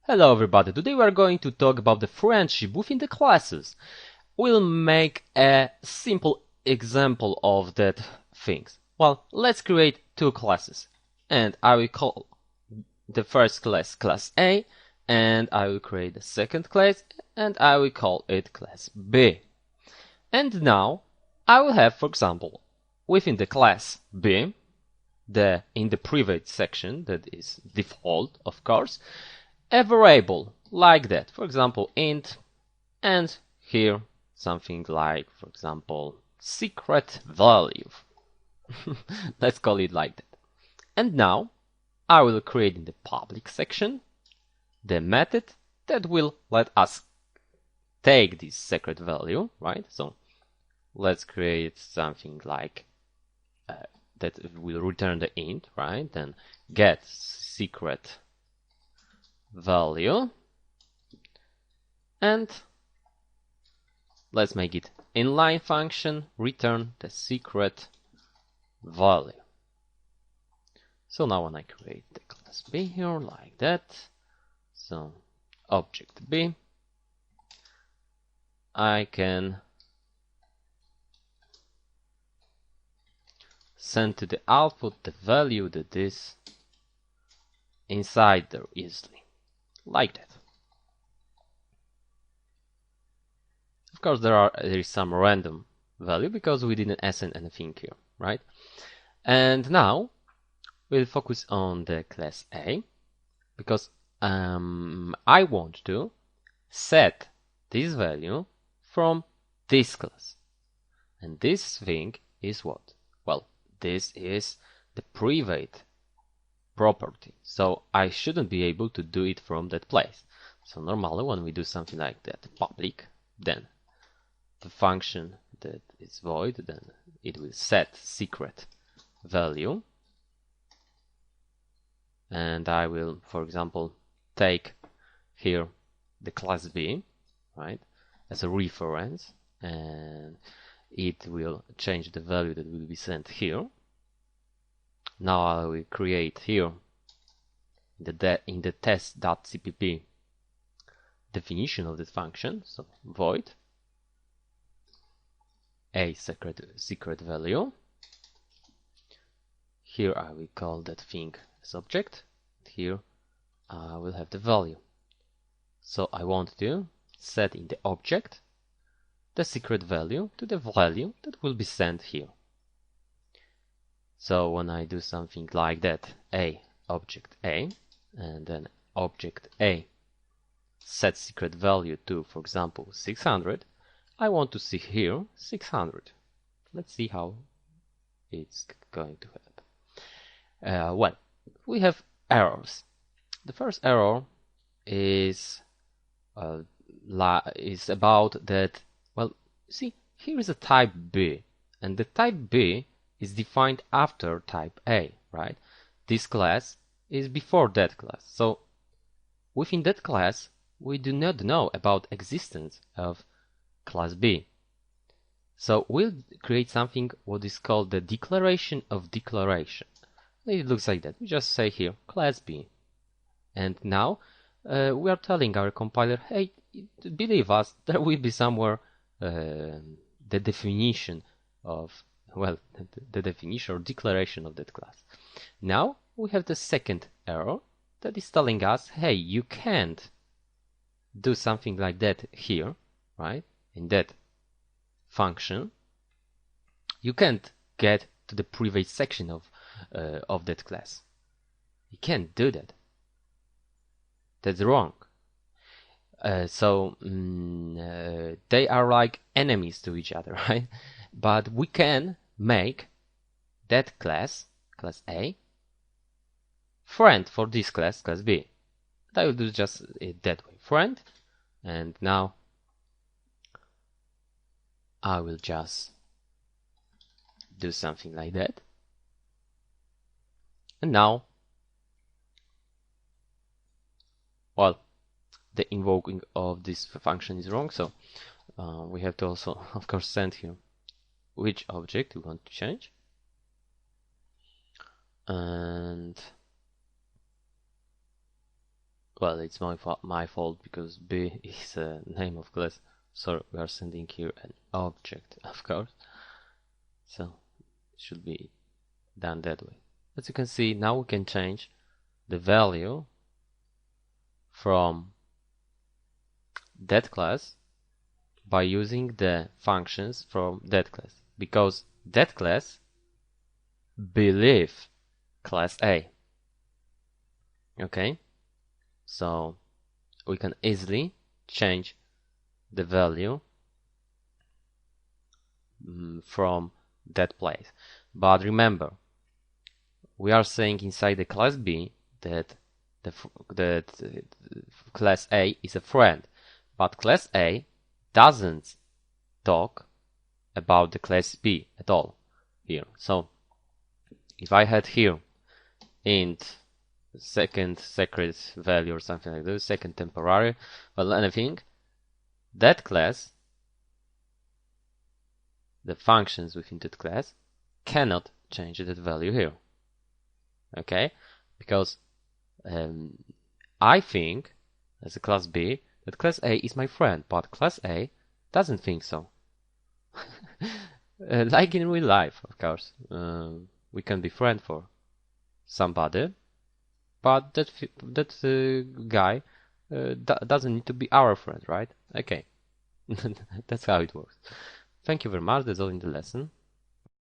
Hello everybody, today we are going to talk about the friendship within the classes. We'll make a simple example of that things. Well, let's create two classes and I will call the first class class A and I will create the second class and I will call it class B. And now I will have, for example, within the class B, in the private section that is default, of course, a variable like that, for example int, and here something like, for example, secret value. Let's call it like that. And now I will create in the public section the method that will let us take this secret value, right? So let's create something like that will return the int, right? Then get secret value, and let's make it inline function, return the secret value. So now when I create the class B here like that, so object B, I can send to the output the value that is inside there easily, like that. Of course there is some random value because we didn't assign anything here, right? And now we'll focus on the class A because I want to set this value from this class. And this thing is what? Well, this is the private property, so I shouldn't be able to do it from that place. So normally when we do something like that, public, then the function that is void, then it will set secret value, and I will, for example, take here the class B, right, as a reference, and it will change the value that will be sent here. Now I will create here in the test.cpp definition of this function, so void a secret value. Here I will call that thing as object. Here I will have the value. So I want to set in the object the secret value to the value that will be sent here. So when I do something like that, a object A, and then object A set secret value to, for example, 600, I want to see here 600. Let's see how it's going to happen. Well, we have errors. The first error is about that. Well, see, here is a type B, and the type B is defined after type A, right? This class is before that class. So within that class, we do not know about existence of class B. So we'll create something what is called the declaration of declaration. It looks like that. We just say here class B. And now we are telling our compiler, hey, believe us, there will be somewhere the definition of, well, the definition or declaration of that class. Now we have the second error that is telling us, hey, you can't do something like that here, right? In that function, you can't get to the private section of that class. You can't do that. That's wrong. So they are like enemies to each other, right? But we can make that class, class A, friend for this class, class B. I will do just it that way, friend, and now I will just do something like that. And now, well, the invoking of this function is wrong, so we have to also, of course, send here which object we want to change. And Well, it's my fault because B is a name of class. So we are sending here an object, of course. So it should be done that way. As you can see, now we can change the value from that class by using the functions from that class, because that class believes class A. Okay, so we can easily change the value from that place. But remember, we are saying inside the class B that class A is a friend, but class A doesn't talk about the class B at all here. So if I had here int second secret value or something like this, second temporary, well, anything, that class, the functions within that class cannot change that value here. Okay, because I think as a class B that class A is my friend, but class A doesn't think so. Like in real life, of course, we can be friend for somebody, but that guy doesn't need to be our friend, right? Okay, that's how it works. Thank you very much. That's all in the lesson.